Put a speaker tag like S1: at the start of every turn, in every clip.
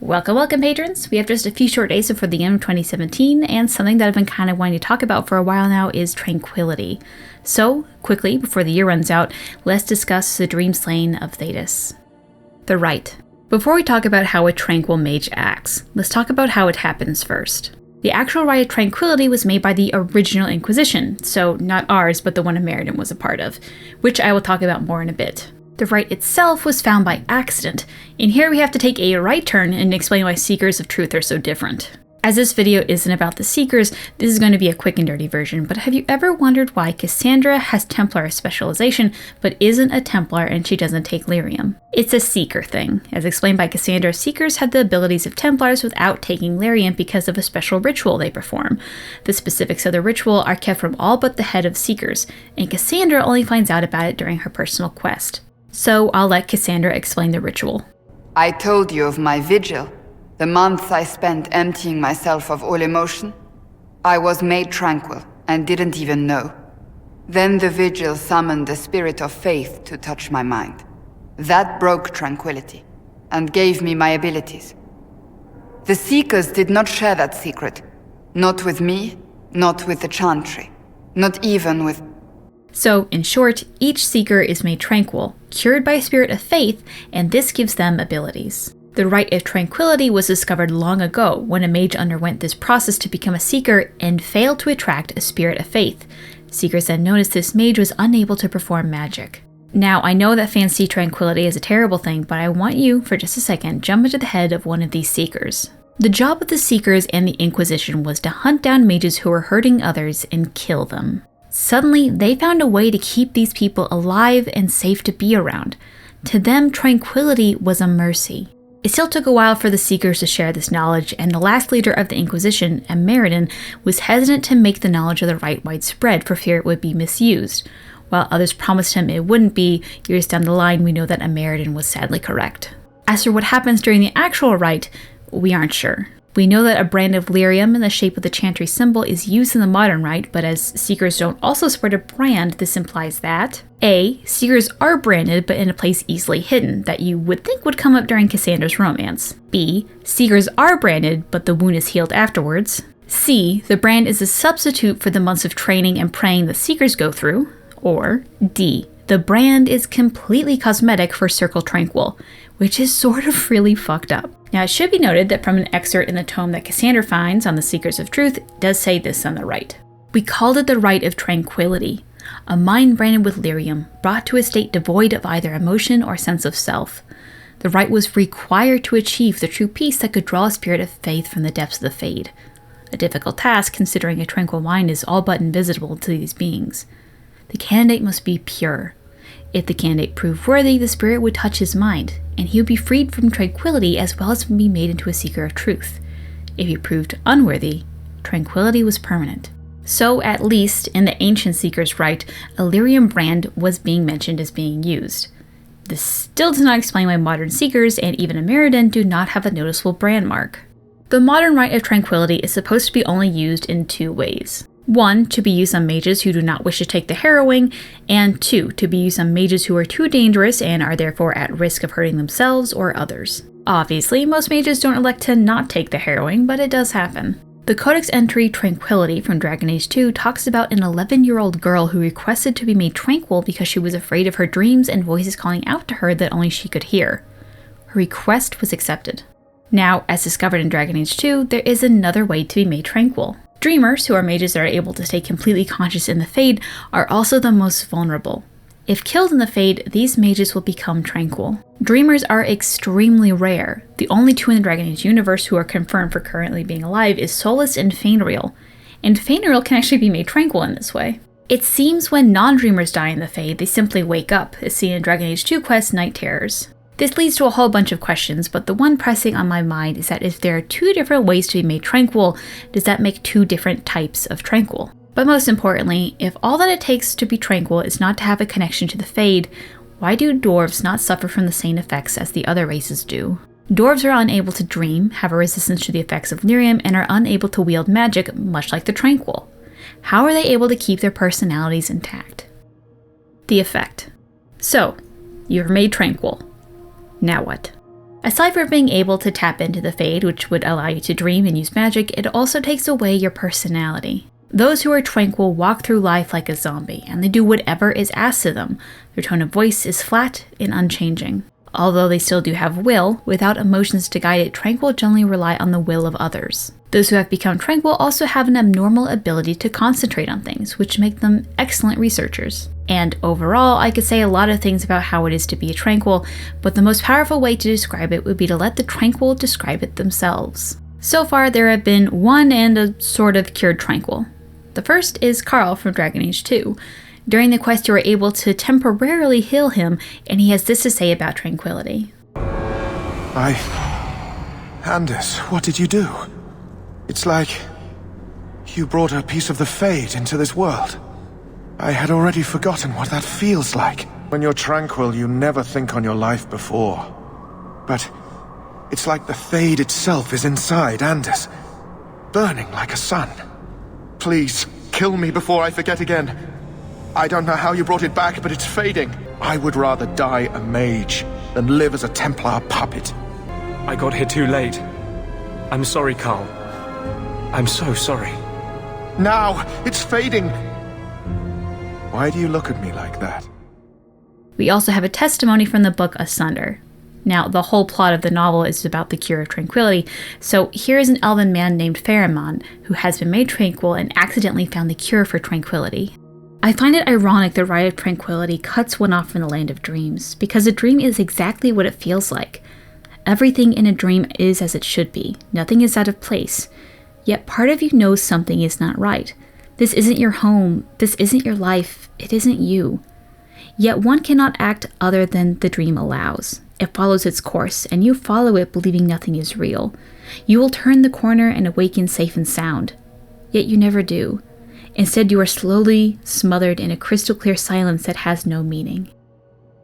S1: Welcome patrons! We have just a few short days before the end of 2017, and something that I've been kind of wanting to talk about for a while now is tranquility. So, quickly, before the year runs out, let's discuss the dream slaying of Thetis. The Rite. Before we talk about how a tranquil mage acts, let's talk about how it happens first. The actual Rite of Tranquility was made by the original Inquisition, so not ours, but the one Meriden was a part of, which I will talk about more in a bit. The Rite itself was found by accident, and here we have to take a right turn and explain why Seekers of Truth are so different. As this video isn't about the Seekers, this is going to be a quick and dirty version, but have you ever wondered why Cassandra has Templar specialization, but isn't a Templar and she doesn't take lyrium? It's a Seeker thing. As explained by Cassandra, Seekers had the abilities of Templars without taking lyrium because of a special ritual they perform. The specifics of the ritual are kept from all but the head of Seekers, and Cassandra only finds out about it during her personal quest. So I'll let Cassandra explain the ritual.
S2: I told you of my vigil, the months I spent emptying myself of all emotion. I was made tranquil and didn't even know. Then the vigil summoned the spirit of faith to touch my mind. That broke tranquility and gave me my abilities. The Seekers did not share that secret. Not with me, not with the Chantry, not even with...
S1: So, in short, each Seeker is made tranquil, cured by a spirit of faith, and this gives them abilities. The Rite of Tranquility was discovered long ago when a mage underwent this process to become a Seeker and failed to attract a spirit of faith. Seekers then noticed this mage was unable to perform magic. Now, I know that fans see tranquility as a terrible thing, but I want you, for just a second, jump into the head of one of these Seekers. The job of the Seekers and the Inquisition was to hunt down mages who were hurting others and kill them. Suddenly, they found a way to keep these people alive and safe to be around. To them, tranquility was a mercy. It still took a while for the Seekers to share this knowledge, and the last leader of the Inquisition, Meriden, was hesitant to make the knowledge of the Rite widespread for fear it would be misused. While others promised him it wouldn't be, years down the line we know that Meriden was sadly correct. As for what happens during the actual Rite, we aren't sure. We know that a brand of lyrium in the shape of the Chantry symbol is used in the modern Rite, but as Seekers don't also sport a brand, this implies that A. Seekers are branded but in a place easily hidden, that you would think would come up during Cassandra's romance. B. Seekers are branded, but the wound is healed afterwards. C. The brand is a substitute for the months of training and praying the Seekers go through. Or D. The brand is completely cosmetic for Circle Tranquil, which is sort of really fucked up. Now, it should be noted that from an excerpt in the tome that Cassandra finds on the Seekers of Truth, it does say this on the Rite. We called it the Rite of Tranquility, a mind branded with lyrium, brought to a state devoid of either emotion or sense of self. The Rite was required to achieve the true peace that could draw a spirit of faith from the depths of the Fade. A difficult task, considering a tranquil mind is all but invisible to these beings. The candidate must be pure. If the candidate proved worthy, the spirit would touch his mind, and he would be freed from tranquility as well as be made into a Seeker of Truth. If he proved unworthy, tranquility was permanent. So, at least in the ancient Seeker's Rite, a lyrium brand was being mentioned as being used. This still does not explain why modern Seekers and even Meriden do not have a noticeable brand mark. The modern Rite of Tranquility is supposed to be only used in two ways. 1, to be used on mages who do not wish to take the Harrowing, and 2, to be used on mages who are too dangerous and are therefore at risk of hurting themselves or others. Obviously, most mages don't elect to not take the Harrowing, but it does happen. The Codex entry Tranquility from Dragon Age 2 talks about an 11-year-old girl who requested to be made tranquil because she was afraid of her dreams and voices calling out to her that only she could hear. Her request was accepted. Now, as discovered in Dragon Age 2, there is another way to be made tranquil. Dreamers, who are mages that are able to stay completely conscious in the Fade, are also the most vulnerable. If killed in the Fade, these mages will become tranquil. Dreamers are extremely rare. The only two in the Dragon Age universe who are confirmed for currently being alive is Solus and Fainuriel, and Fainuriel can actually be made tranquil in this way. It seems when non-dreamers die in the Fade, they simply wake up, as seen in Dragon Age 2 quest Night Terrors. This leads to a whole bunch of questions, but the one pressing on my mind is that if there are two different ways to be made tranquil, does that make two different types of tranquil? But most importantly, if all that it takes to be tranquil is not to have a connection to the Fade, why do dwarves not suffer from the same effects as the other races do? Dwarves are unable to dream, have a resistance to the effects of lyrium, and are unable to wield magic, much like the tranquil. How are they able to keep their personalities intact? The effect. So, you're made tranquil. Now what? Aside from being able to tap into the Fade, which would allow you to dream and use magic, it also takes away your personality. Those who are tranquil walk through life like a zombie, and they do whatever is asked of them. Their tone of voice is flat and unchanging. Although they still do have will, without emotions to guide it, tranquil generally rely on the will of others. Those who have become tranquil also have an abnormal ability to concentrate on things, which make them excellent researchers. And overall, I could say a lot of things about how it is to be a tranquil, but the most powerful way to describe it would be to let the tranquil describe it themselves. So far, there have been one and a sort of cured tranquil. The first is Karl from Dragon Age 2. During the quest, you are able to temporarily heal him, and he has this to say about tranquility.
S3: Anders, what did you do? It's like you brought a piece of the Fade into this world. I had already forgotten what that feels like. When you're tranquil, you never think on your life before. But it's like the Fade itself is inside Anders, burning like a sun. Please, kill me before I forget again. I don't know how you brought it back, but it's fading. I would rather die a mage than live as a Templar puppet.
S4: I got here too late. I'm sorry, Karl. I'm so sorry.
S3: Now, it's fading. Why do you look at me like that?
S1: We also have a testimony from the book Asunder. Now, the whole plot of the novel is about the cure of tranquility, so here is an elven man named Pharamond who has been made tranquil and accidentally found the cure for tranquility. I find it ironic that Rite of Tranquility cuts one off from the land of dreams, because a dream is exactly what it feels like. Everything in a dream is as it should be. Nothing is out of place. Yet part of you knows something is not right. This isn't your home. This isn't your life. It isn't you. Yet one cannot act other than the dream allows. It follows its course, and you follow it believing nothing is real. You will turn the corner and awaken safe and sound. Yet you never do. Instead, you are slowly smothered in a crystal clear silence that has no meaning.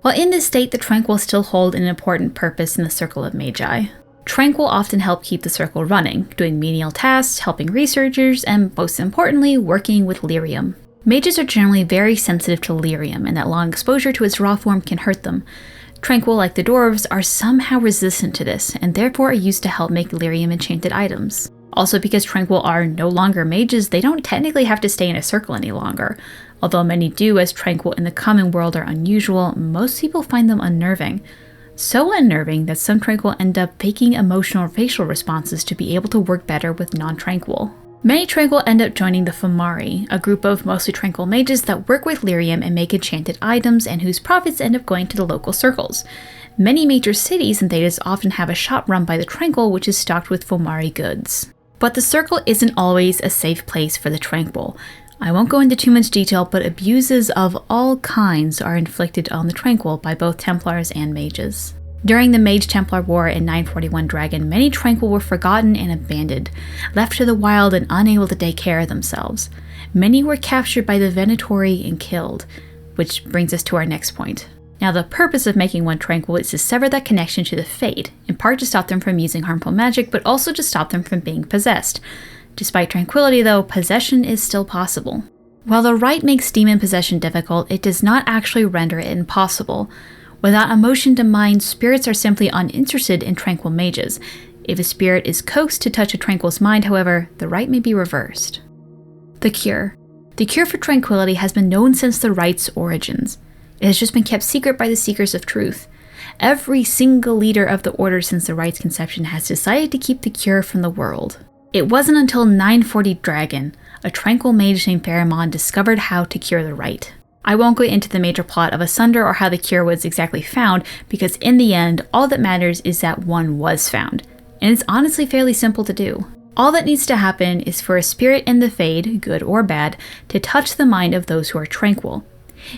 S1: While in this state, the Tranquil still hold an important purpose in the Circle of Magi. Tranquil often help keep the circle running, doing menial tasks, helping researchers, and most importantly, working with lyrium. Mages are generally very sensitive to lyrium, and that long exposure to its raw form can hurt them. Tranquil, like the dwarves, are somehow resistant to this, and therefore are used to help make lyrium enchanted items. Also, because Tranquil are no longer mages, they don't technically have to stay in a circle any longer. Although many do, as Tranquil in the common world are unusual, most people find them unnerving. So unnerving that some Tranquil end up faking emotional facial responses to be able to work better with non-Tranquil. Many Tranquil end up joining the Fomari, a group of mostly Tranquil mages that work with lyrium and make enchanted items, and whose profits end up going to the local circles. Many major cities in Thedas often have a shop run by the Tranquil which is stocked with Fomari goods. But the circle isn't always a safe place for the Tranquil. I won't go into too much detail, but abuses of all kinds are inflicted on the Tranquil by both Templars and mages. During the Mage-Templar War in 941 Dragon, many Tranquil were forgotten and abandoned, left to the wild and unable to take care of themselves. Many were captured by the Venatori and killed, which brings us to our next point. Now, the purpose of making one Tranquil is to sever that connection to the Fade, in part to stop them from using harmful magic, but also to stop them from being possessed. Despite tranquility, though, possession is still possible. While the rite makes demon possession difficult, it does not actually render it impossible. Without emotion to mind, spirits are simply uninterested in Tranquil mages. If a spirit is coaxed to touch a Tranquil's mind, however, the rite may be reversed. The cure. The cure for tranquility has been known since the rite's origins. It has just been kept secret by the seekers of truth. Every single leader of the order since the rite's conception has decided to keep the cure from the world. It wasn't until 940 Dragon, a Tranquil mage named Pharamond discovered how to cure the rite. I won't go into the major plot of Asunder or how the cure was exactly found, because in the end, all that matters is that one was found. And it's honestly fairly simple to do. All that needs to happen is for a spirit in the Fade, good or bad, to touch the mind of those who are tranquil.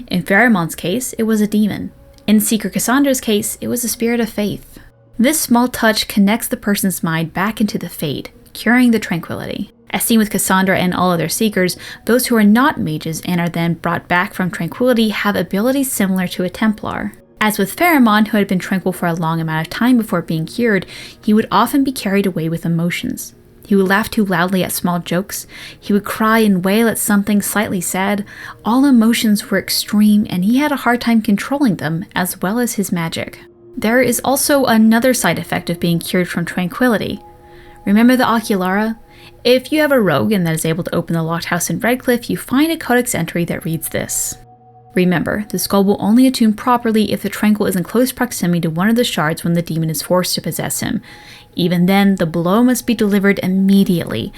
S1: In Pharamond's case, it was a demon. In Seeker Cassandra's case, it was a spirit of faith. This small touch connects the person's mind back into the Fade, curing the tranquility. As seen with Cassandra and all other Seekers, those who are not mages and are then brought back from tranquility have abilities similar to a Templar. As with Pharamond, who had been tranquil for a long amount of time before being cured, he would often be carried away with emotions. He would laugh too loudly at small jokes. He would cry and wail at something slightly sad. All emotions were extreme, and he had a hard time controlling them, as well as his magic. There is also another side effect of being cured from tranquility. Remember the Oculara? If you have a rogue and that is able to open the locked house in Redcliffe, you find a Codex entry that reads this. Remember, the skull will only attune properly if the Tranquil is in close proximity to one of the shards when the demon is forced to possess him. Even then, the blow must be delivered immediately.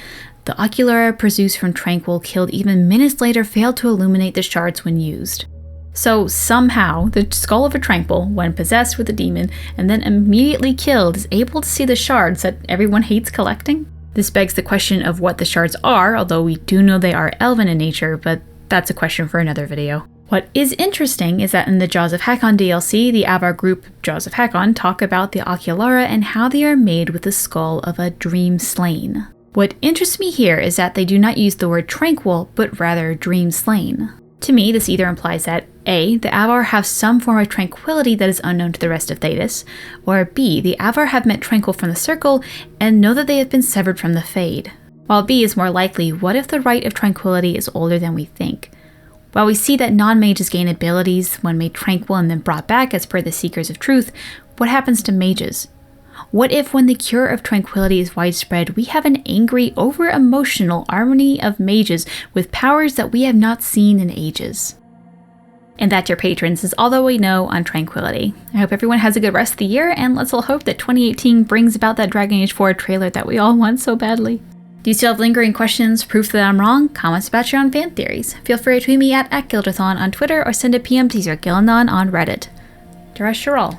S1: The Oculara produced from Tranquil killed even minutes later failed to illuminate the shards when used. So somehow, the skull of a Tranquil, when possessed with a demon and then immediately killed, is able to see the shards that everyone hates collecting? This begs the question of what the shards are, although we do know they are elven in nature, but that's a question for another video. What is interesting is that in the Jaws of Hakon DLC, the Avar group Jaws of Hakon talk about the Oculara and how they are made with the skull of a dream slain. What interests me here is that they do not use the word tranquil, but rather dream slain. To me, this either implies that A, the Avar have some form of tranquility that is unknown to the rest of Thedas, or B, the Avar have met Tranquil from the Circle and know that they have been severed from the Fade. While B is more likely, what if the Rite of Tranquility is older than we think? While we see that non-mages gain abilities when made tranquil and then brought back as per the Seekers of Truth, what happens to mages? What if when the cure of tranquility is widespread, we have an angry, over-emotional army of mages with powers that we have not seen in ages? And that, dear patrons, is all that we know on tranquility. I hope everyone has a good rest of the year, and let's all hope that 2018 brings about that Dragon Age 4 trailer that we all want so badly. Do you still have lingering questions, proof that I'm wrong, comments about your own fan theories? Feel free to tweet me at Gildathon on Twitter or send a PM to Gildathon on Reddit. Darash Sharal.